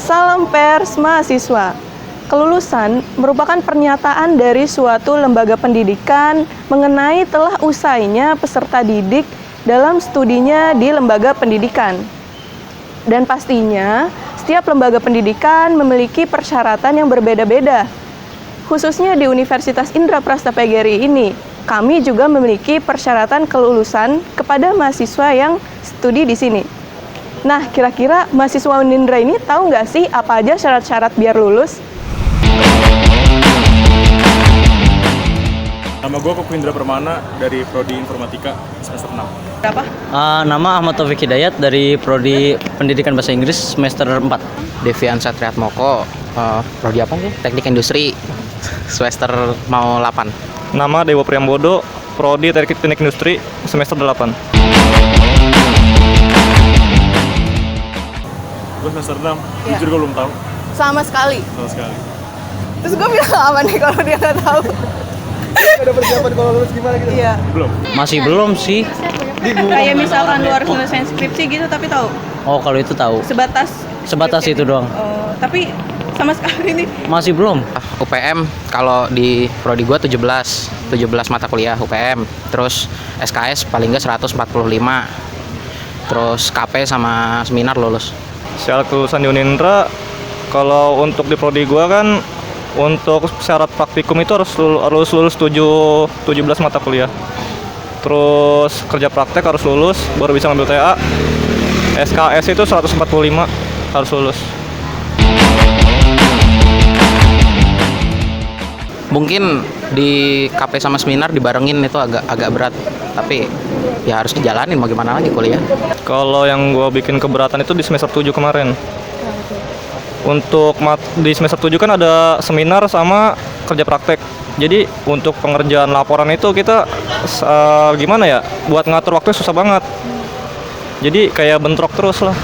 Salam pers mahasiswa. Kelulusan merupakan pernyataan dari suatu lembaga pendidikan mengenai telah usainya peserta didik dalam studinya di lembaga pendidikan. Dan pastinya, setiap lembaga pendidikan memiliki persyaratan yang berbeda-beda. Khususnya di Universitas Indraprasta PGRI ini, kami juga memiliki persyaratan kelulusan kepada mahasiswa yang studi di sini. Nah, kira-kira mahasiswa Unindra ini tahu nggak sih apa aja syarat-syarat biar lulus? Nama gue Koko Indra Permana dari Prodi Informatika semester 6. Berapa? Nama Ahmad Taufik Hidayat dari Prodi Pendidikan Bahasa Inggris semester 4. Devian Satriatmoko, Prodi apa sih? Teknik Industri semester mau 8. Nama Dewa Priambodo, Prodi Teknik Industri semester 8. Gue semester 6, jujur gue belum tahu Sama sekali. sama sekali. Terus gue bilang apa nih kalau dia nggak tahu? Ada persiapan kalau lulus gimana gitu? Iya. Belum. Masih belum sih. Kayak misalkan lu harus nyelesain skripsi gitu tapi tahu? Oh, kalau itu tahu. Sebatas itu doang. Oh, tapi sama sekali nih. Masih belum. UPM kalau di prodi gua 17 mata kuliah UPM. Terus SKS paling enggak 145. Terus KP sama seminar lulus. Syarat kelulusan di Unindra, kalau untuk di prodi gua kan untuk syarat praktikum itu harus lulus 17 mata kuliah. Terus kerja praktek harus lulus baru bisa ngambil TA. SKS itu 145 harus lulus. Mungkin di KP sama seminar dibarengin itu agak berat, tapi ya harus dijalanin mau gimana lagi kuliah. Kalau yang gue bikin keberatan itu di semester 7 kemarin. Untuk di semester 7 kan ada seminar sama kerja praktek. Jadi untuk pengerjaan laporan itu kita gimana ya, buat ngatur waktu susah banget. Jadi kayak bentrok terus lah.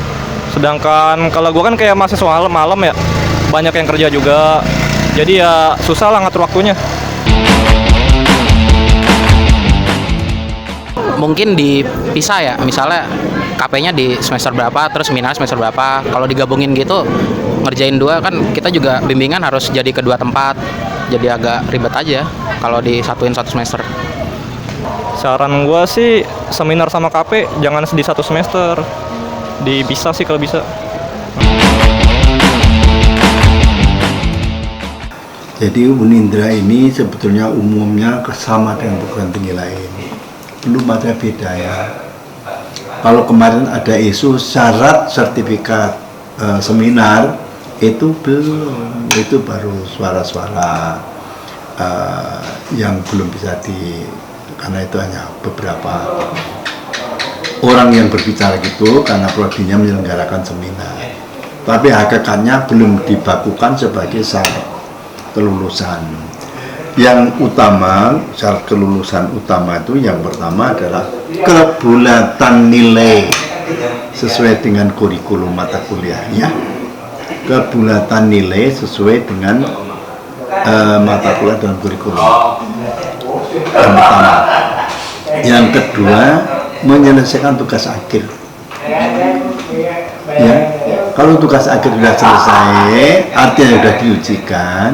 Sedangkan kalau gue kan kayak mahasiswa malam ya, banyak yang kerja juga. Jadi ya susah lah ngatur waktunya. Mungkin dipisah ya, misalnya KP-nya di semester berapa, terus seminar semester berapa. Kalau digabungin gitu, ngerjain dua kan kita juga bimbingan harus jadi kedua tempat. Jadi agak ribet aja kalau disatuin satu semester. Saran gue sih seminar sama KP jangan di satu semester. Dipisah sih kalau bisa. Jadi Unindra ini sebetulnya umumnya sama dengan perguruan tinggi lain. Belum ada beda ya. Kalau kemarin ada isu syarat sertifikat seminar, itu belum. Itu baru suara-suara yang belum bisa karena itu hanya beberapa orang yang berbicara gitu karena prodinya menyelenggarakan seminar. Tapi hakikatnya belum dibakukan sebagai syarat kelulusan. Yang utama, syarat kelulusan utama itu yang pertama adalah kebulatan nilai sesuai dengan kurikulum mata kuliahnya. Kebulatan nilai sesuai dengan mata kuliah dan kurikulum. Yang pertama. Yang kedua, menyelesaikan tugas akhir. Ya, kalau tugas akhir sudah selesai, artinya sudah diujikan,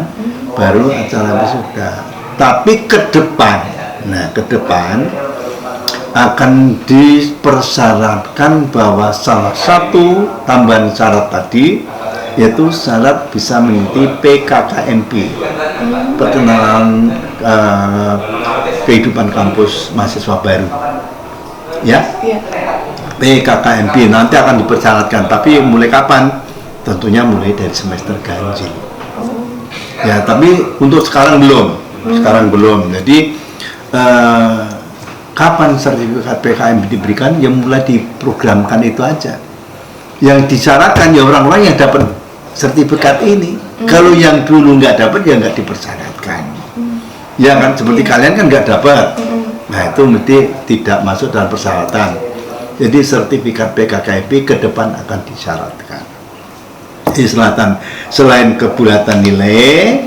baru acara wisuda. Tapi ke depan akan dipersyaratkan bahwa salah satu tambahan syarat tadi yaitu syarat bisa mengikuti PKKMB, perkenalan kehidupan kampus mahasiswa baru. Ya. PKKMB nanti akan dipersyaratkan, tapi mulai kapan? Tentunya mulai dari semester ganjil. Ya, tapi untuk sekarang belum. Jadi kapan sertifikat PKKMB diberikan? Ya mulai diprogramkan itu aja. Yang disyaratkan ya orang-orang yang dapat sertifikat ini. Kalau yang dulu nggak dapat ya nggak dipersyaratkan. Ya kan, seperti kalian kan nggak dapat. Nah itu mesti tidak masuk dalam persyaratan. Jadi sertifikat PKKMB ke depan akan disyaratkan. Selain kebulatan nilai,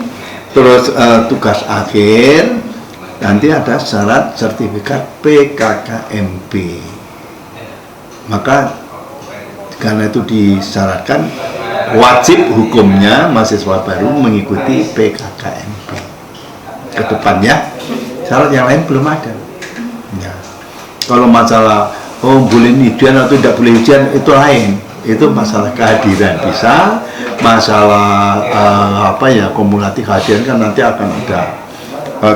terus tugas akhir, nanti ada syarat sertifikat PKKMB. Maka karena itu disyaratkan, wajib hukumnya mahasiswa baru mengikuti PKKMB ke depannya. Syarat yang lain belum ada. Ya. Kalau masalah boleh ujian atau tidak boleh ujian itu lain. Itu masalah kehadiran bisa, masalah kumulatif kehadiran kan nanti akan ada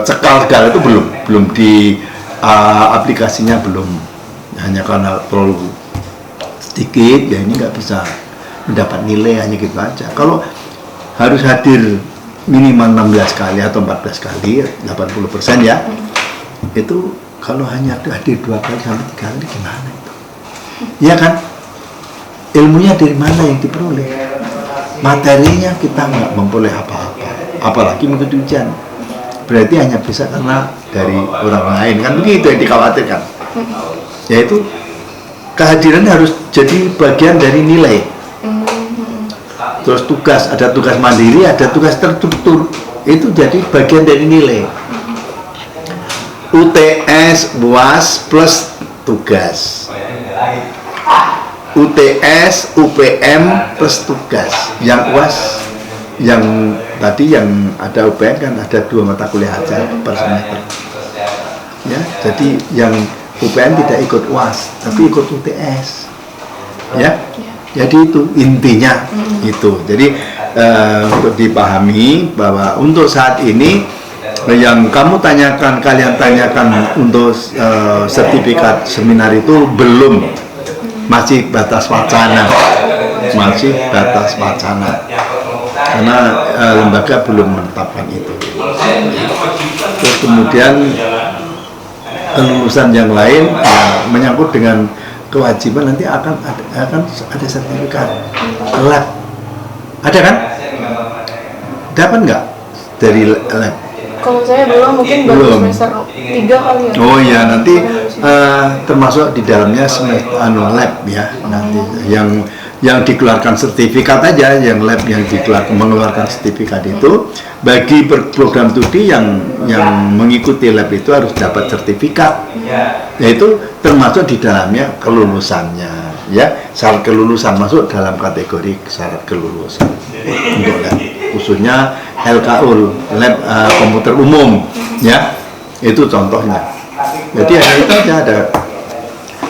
cekal segala itu belum di aplikasinya belum, hanya karena terlalu sedikit ya ini nggak bisa mendapat nilai hanya gitu aja. Kalau harus hadir minimal 16 kali atau 14 kali 80% ya, itu kalau hanya hadir 2 kali sampai 3 kali gimana itu? Ya kan? Ilmunya dari mana yang diperoleh? Materinya kita nggak memperoleh apa-apa, apalagi mengikuti ujian. Berarti hanya bisa karena dari orang lain, kan begitu yang dikhawatirkan. Yaitu kehadiran harus jadi bagian dari nilai. Terus tugas, ada tugas mandiri, ada tugas terstruktur, itu jadi bagian dari nilai. UTS, UAS plus tugas. UTS, UPM plus tugas. Yang UAS, yang tadi yang ada UPM kan ada 2 mata kuliah aja per semester. Ya, jadi yang UPM tidak ikut UAS, tapi ikut UTS. Ya, jadi itu intinya itu. Jadi untuk dipahami bahwa untuk saat ini yang kalian tanyakan untuk sertifikat seminar itu belum, masih batas wacana, karena lembaga belum menetapkan itu. Terus kemudian kelulusan yang lain menyangkut dengan kewajiban nanti akan ada sertifikat lab. Ada kan? Dapat nggak dari lab? Kalau saya belum, mungkin baru semester 3 kali ya. Oh iya, nanti termasuk di dalamnya semester lab ya, nanti yang dikeluarkan sertifikat aja, yang lab yang mengeluarkan sertifikat itu bagi program studi yang mengikuti lab itu harus dapat sertifikat, yaitu termasuk di dalamnya kelulusannya, ya, syarat kelulusan masuk dalam kategori syarat kelulusan untuk lab, khususnya LKU, lab komputer umum, ya, itu contohnya. Jadi itu aja, ada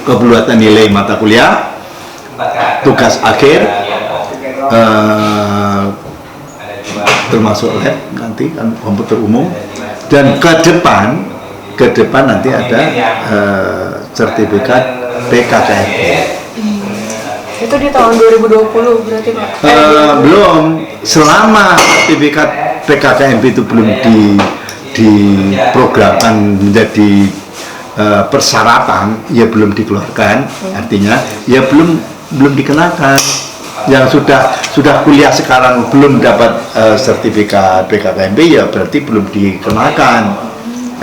kebutuhan nilai mata kuliah, tugas akhir, termasuk lab nanti kan komputer umum, dan ke depan nanti ada sertifikat PKKMB. Itu di tahun 2020 berarti Pak? Belum, selama sertifikat PKKMB itu belum diprogramkan menjadi persyaratan, ya belum dikeluarkan, artinya ya belum dikenakan. Yang sudah kuliah sekarang belum dapat sertifikat PKKMB, ya berarti belum dikenakan.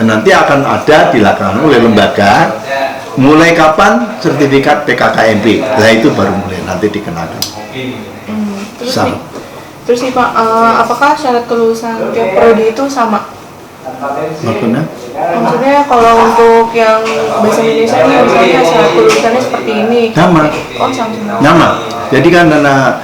Nanti akan ada dilakukan oleh lembaga. Mulai kapan sertifikat PKKMB? Nah itu baru mulai nanti dikenakan. Terus nih Pak, apakah syarat kelulusan tiap prodi itu sama? Maksudnya? Maksudnya kalau untuk yang bahasa Indonesia ini misalnya syarat kelulusannya seperti ini. Sama. Oh sama. Nama. Jadi kan karena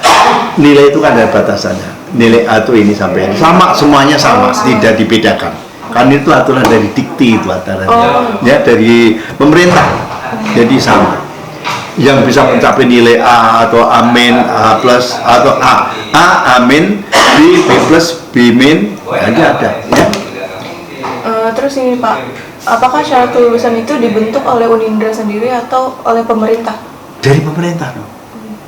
nilai itu kan ada batasannya. Nilai A itu ini sampai ini. Sama, semuanya sama, tidak dibedakan. Kan itu aturan dari dikti itu aturannya. Ya, dari pemerintah. Jadi sama. Yang bisa mencapai nilai A atau A min, A plus atau A min, B plus, B min, aja ada. Ya. Terus ini Pak, apakah syarat kelulusan itu dibentuk oleh Unindra sendiri atau oleh pemerintah? Dari pemerintah dong.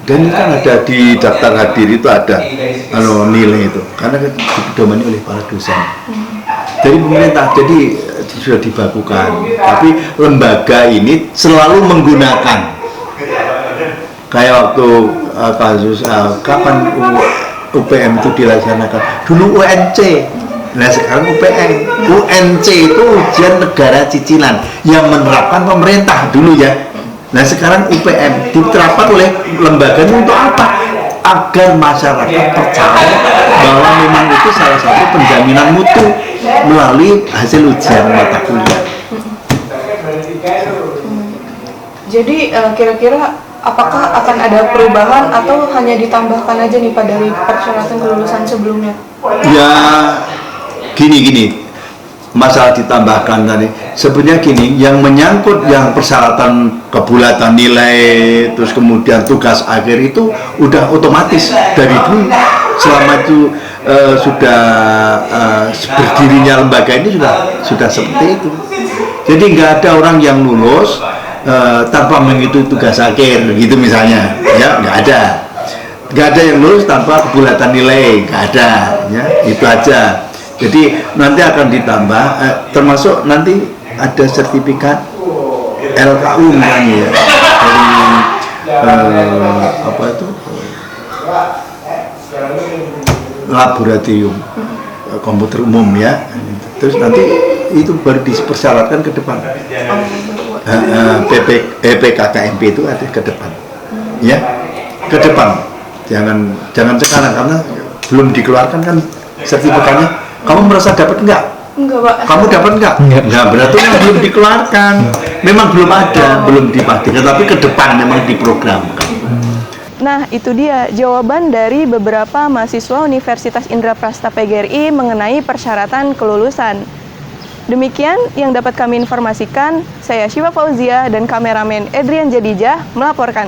Dan itu kan ada di daftar hadir itu ada nilai itu, karena dipedomani oleh para dosen. Dari pemerintah, jadi sudah dibakukan. Tapi lembaga ini selalu menggunakan. Kayak waktu kasus kapan UPM itu dilaksanakan, dulu UNC. Nah sekarang UPM. UNC itu ujian negara cicilan yang menerapkan pemerintah dulu ya. Nah sekarang UPM diterapkan oleh lembaga untuk apa? Agar masyarakat percaya bahwa memang itu salah satu penjaminan mutu melalui hasil ujian mata kuliah. Jadi kira-kira apakah akan ada perubahan atau hanya ditambahkan aja nih Pak dari persyaratan kelulusan sebelumnya? Ya gini, masalah ditambahkan tadi. Sebenarnya gini, yang menyangkut yang persyaratan kebulatan nilai, terus kemudian tugas akhir itu udah otomatis dari dulu. Selama itu sudah berdirinya lembaga ini sudah seperti itu. Jadi nggak ada orang yang lulus tanpa mengikuti tugas akhir gitu misalnya, ya nggak ada yang lulus tanpa kebulatan nilai, nggak ada, ya itu aja. Jadi nanti akan ditambah, termasuk nanti ada sertifikat LKU misalnya ya, dari apa itu laboratorium komputer umum ya. Terus nanti itu baru dipersyaratkan ke depan. PPKKMP itu ada ke depan, ya ke depan. Jangan sekarang karena belum dikeluarkan kan sertifikatnya. Kamu merasa dapat enggak? Enggak, Pak. Kamu dapat enggak? Enggak, berarti kan belum dikeluarkan. Memang belum ada, belum dipastikan, tapi ke depan memang diprogramkan. Nah, itu dia jawaban dari beberapa mahasiswa Universitas Indraprasta PGRI mengenai persyaratan kelulusan. Demikian yang dapat kami informasikan. Saya Syifa Fauzia dan kameramen Edrian Jadijah melaporkan.